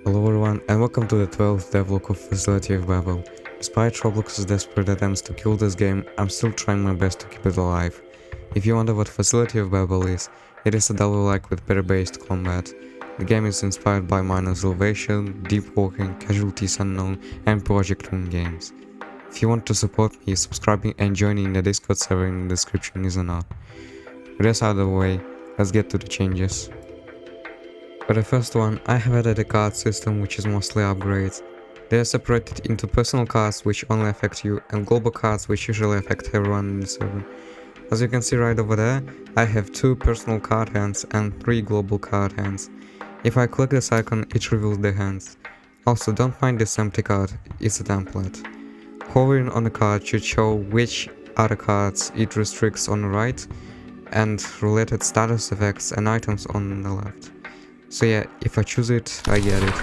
Hello everyone and welcome to the 12th devlog of Facility of Babel. Despite Roblox's desperate attempts to kill this game, I'm still trying my best to keep it alive. If you wonder what Facility of Babel is, it is a delverlike with parry-based combat. The game is inspired by Miner's Elevation, Deepwoken, Casualties Unknown and Project Room games. If you want to support me, subscribing and joining the Discord server in the description is enough. With this out of the way, let's get to the changes. For the first one, I have added a card system which is mostly upgrades. They are separated into personal cards which only affect you and global cards which usually affect everyone in the server. As you can see right over there, I have 2 personal card hands and 3 global card hands. If I click this icon, it reveals the hands. Also, don't mind this empty card, it's a template. Hovering on the card should show which other cards it restricts on the right and related status effects and items on the left. So yeah, if I choose it, I get it.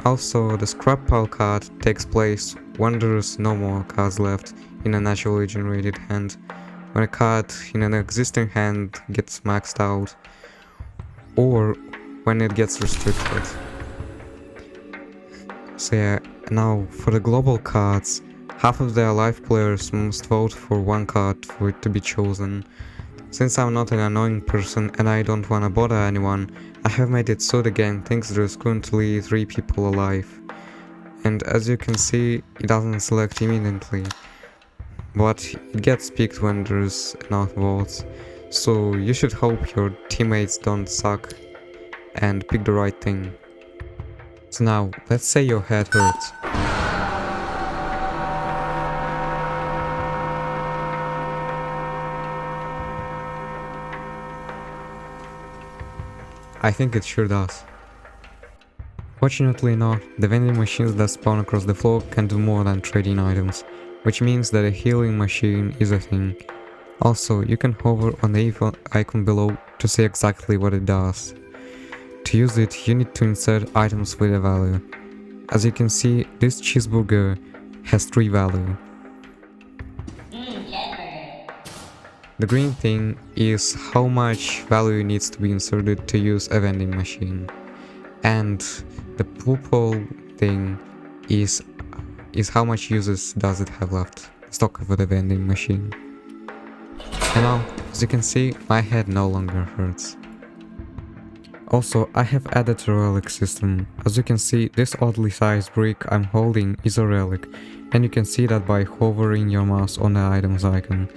Also, the scrap pile card takes place when there is no more cards left in a naturally generated hand, when a card in an existing hand gets maxed out, or when it gets restricted. So yeah, now for the global cards, half of the alive players must vote for one card for it to be chosen. Since I'm not an annoying person and I don't wanna bother anyone, I have made it so the game thinks there is currently 3 people alive. And as you can see, it doesn't select immediately, but it gets picked when there's enough votes. So you should hope your teammates don't suck and pick the right thing. So now, let's say your head hurts. I think it sure does. Fortunately not, the vending machines that spawn across the floor can do more than trading items, which means that a healing machine is a thing. Also, you can hover on the icon below to see exactly what it does. To use it, you need to insert items with a value. As you can see, this cheeseburger has 3 value. The green thing is how much value needs to be inserted to use a vending machine. And the purple thing is how much uses does it have left stock for the vending machine. And now, as you can see, my head no longer hurts. Also, I have added a relic system. As you can see, this oddly sized brick I'm holding is a relic, and you can see that by hovering your mouse on the items icon.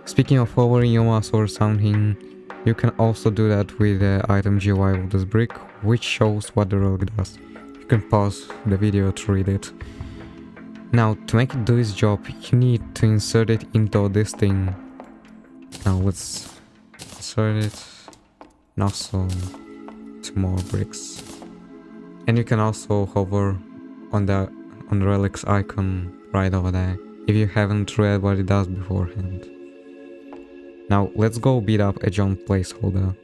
Speaking of hovering your mouse over something, you can also do that with the item GUI of this brick, which shows what the relic does. You can pause the video to read it. Now, to make it do its job, you need to insert it into this thing. Now let's insert it, and also 2 more bricks. And you can also hover on the relics icon right over there, if you haven't read what it does beforehand. Now let's go beat up a jump placeholder.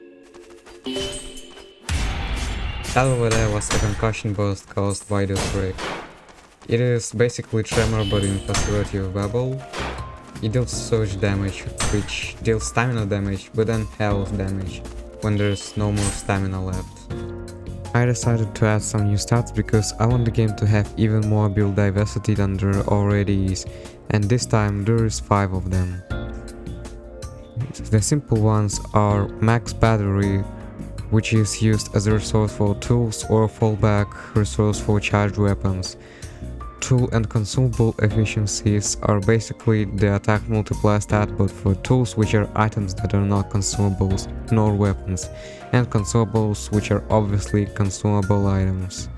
That over there was a concussion burst caused by this break. It is basically tremor but in Facility of Babel. It deals surge damage, which deals stamina damage but then health damage when there's no more stamina left. I decided to add some new stats because I want the game to have even more build diversity than there already is, and this time there is 5 of them. The simple ones are max battery, which is used as a resource for tools or fallback resource for charged weapons. Tool and consumable efficiencies are basically the attack multiplier stat, but for tools which are items that are not consumables nor weapons, and consumables which are obviously consumable items.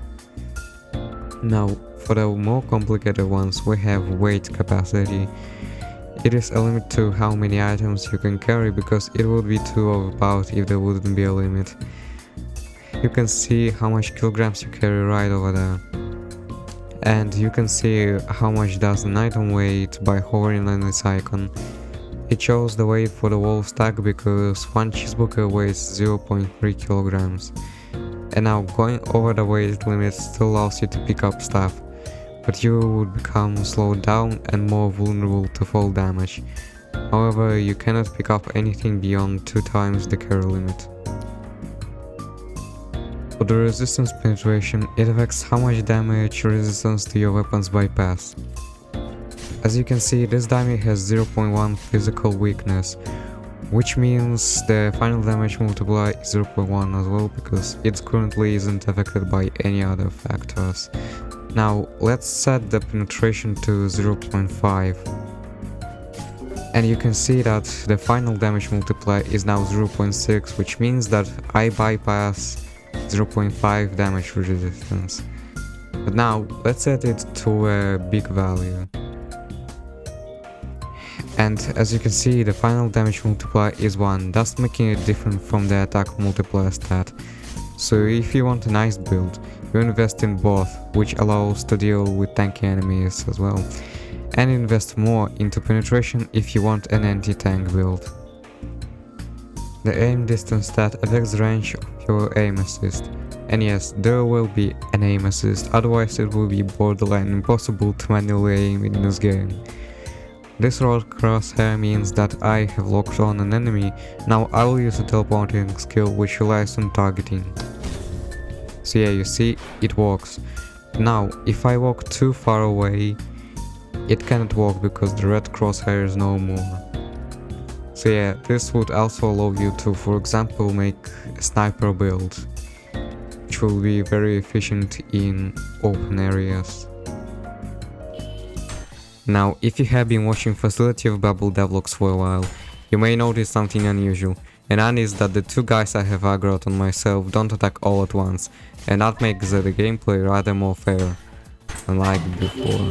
Now, for the more complicated ones, we have weight capacity. It is a limit to how many items you can carry, because it would be too overpowered if there wouldn't be a limit. You can see how much kilograms you carry right over there. And you can see how much does an item weigh by hovering on this icon. It shows the weight for the whole stack because one cheeseburger weighs 0.3 kilograms. And now going over the weight limit still allows you to pick up stuff, but you would become slowed down and more vulnerable to fall damage. However, you cannot pick up anything beyond 2 times the carry limit. For the resistance penetration, it affects how much damage resistance to your weapons bypass. As you can see, this dummy has 0.1 physical weakness, which means the final damage multiplier is 0.1 as well, because it currently isn't affected by any other factors. Now let's set the penetration to 0.5. And you can see that the final damage multiplier is now 0.6, which means that I bypass 0.5 damage resistance. But now let's set it to a big value. And as you can see, the final damage multiplier is 1, thus making it different from the attack multiplier stat. So if you want a nice build, you invest in both, which allows to deal with tanky enemies as well. And invest more into penetration if you want an anti-tank build. The aim distance stat affects the range of your aim assist. And yes, there will be an aim assist, otherwise it will be borderline impossible to manually aim in this game. This road crosshair means that I have locked on an enemy. Now I will use a teleporting skill which relies on targeting. So yeah, you see, it works. Now, if I walk too far away, it cannot walk because the red crosshair is no more. So yeah, this would also allow you to, for example, make a sniper build, which will be very efficient in open areas. Now, if you have been watching Facility of Babel devlogs for a while, you may notice something unusual, and that is that the two guys I have aggroed on myself don't attack all at once, and that makes the gameplay rather more fair, unlike before.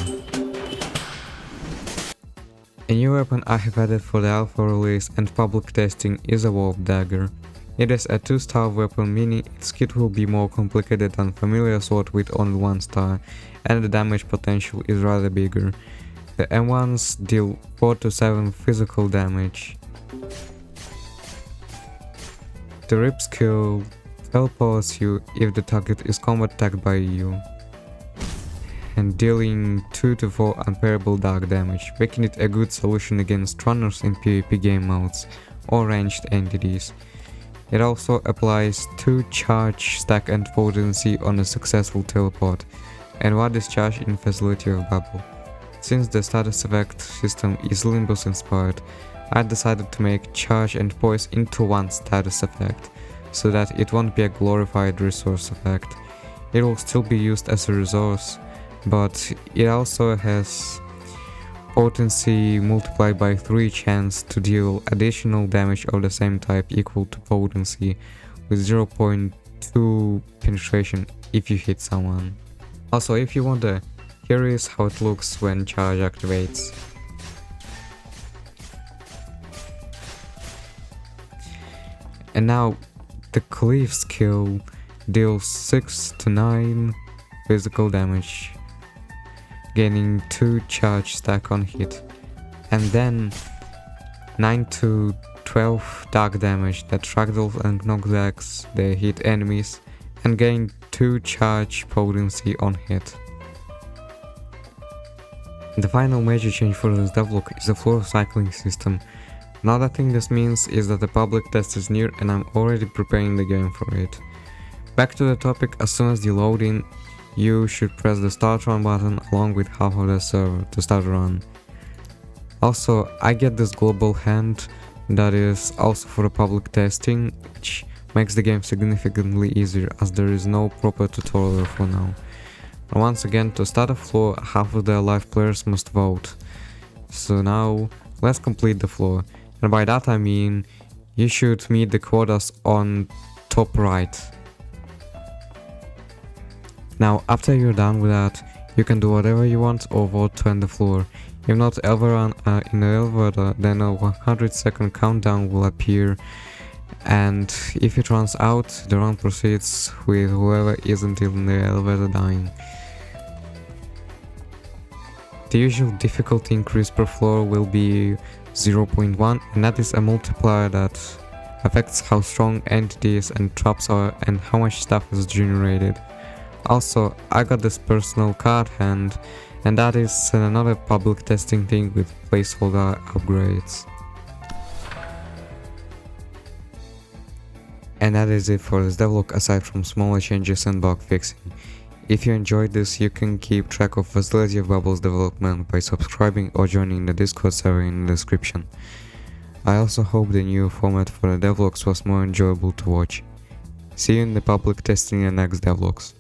A new weapon I have added for the alpha release and public testing is a wolf dagger. It is a 2-star weapon, meaning its kit will be more complicated than familiar sword with only 1 star, and the damage potential is rather bigger. The M1s deal 4 to 7 physical damage. The rip skill teleports you if the target is combat attacked by you, and dealing 2 to 4 unparable dark damage, making it a good solution against runners in PvP game modes or ranged entities. It also applies 2 charge, stack and potency on a successful teleport, and 1 discharge in Facility of Babel. Since the status effect system is limbus inspired, I decided to make charge and poise into 1 status effect, so that it won't be a glorified resource effect. It will still be used as a resource, but it also has potency multiplied by 3 chance to deal additional damage of the same type equal to potency, with 0.2 penetration if you hit someone. Also, if you wonder, here is how it looks when charge activates. And now, the cleave skill deals 6 to 9 physical damage, gaining 2 charge stack on hit, and then 9 to 12 dark damage that ragdolls and knockbacks the hit enemies, and gain 2 charge potency on hit. The final major change for this devlog is the floor cycling system. Another thing this means is that the public test is near and I'm already preparing the game for it. Back to the topic, as soon as you load in, you should press the start run button along with half of the server to start a run. Also, I get this global hand that is also for the public testing, which makes the game significantly easier as there is no proper tutorial for now. And once again, to start a floor, half of the live players must vote. So now, let's complete the floor. And by that I mean, you should meet the quotas on top right. Now, after you're done with that, you can do whatever you want or vote to end the floor. If not ever run in the elevator, then a 100-second countdown will appear. And if it runs out, the run proceeds with whoever isn't in the elevator dying. The usual difficulty increase per floor will be 0.1, and that is a multiplier that affects how strong entities and traps are and how much stuff is generated. Also, I got this personal card hand, and that is another public testing thing with placeholder upgrades. And that is it for this devlog aside from smaller changes and bug fixing. If you enjoyed this, you can keep track of facility of Babel's development by subscribing or joining the Discord server in the description. I also hope the new format for the devlogs was more enjoyable to watch. See you in the public testing and next devlogs.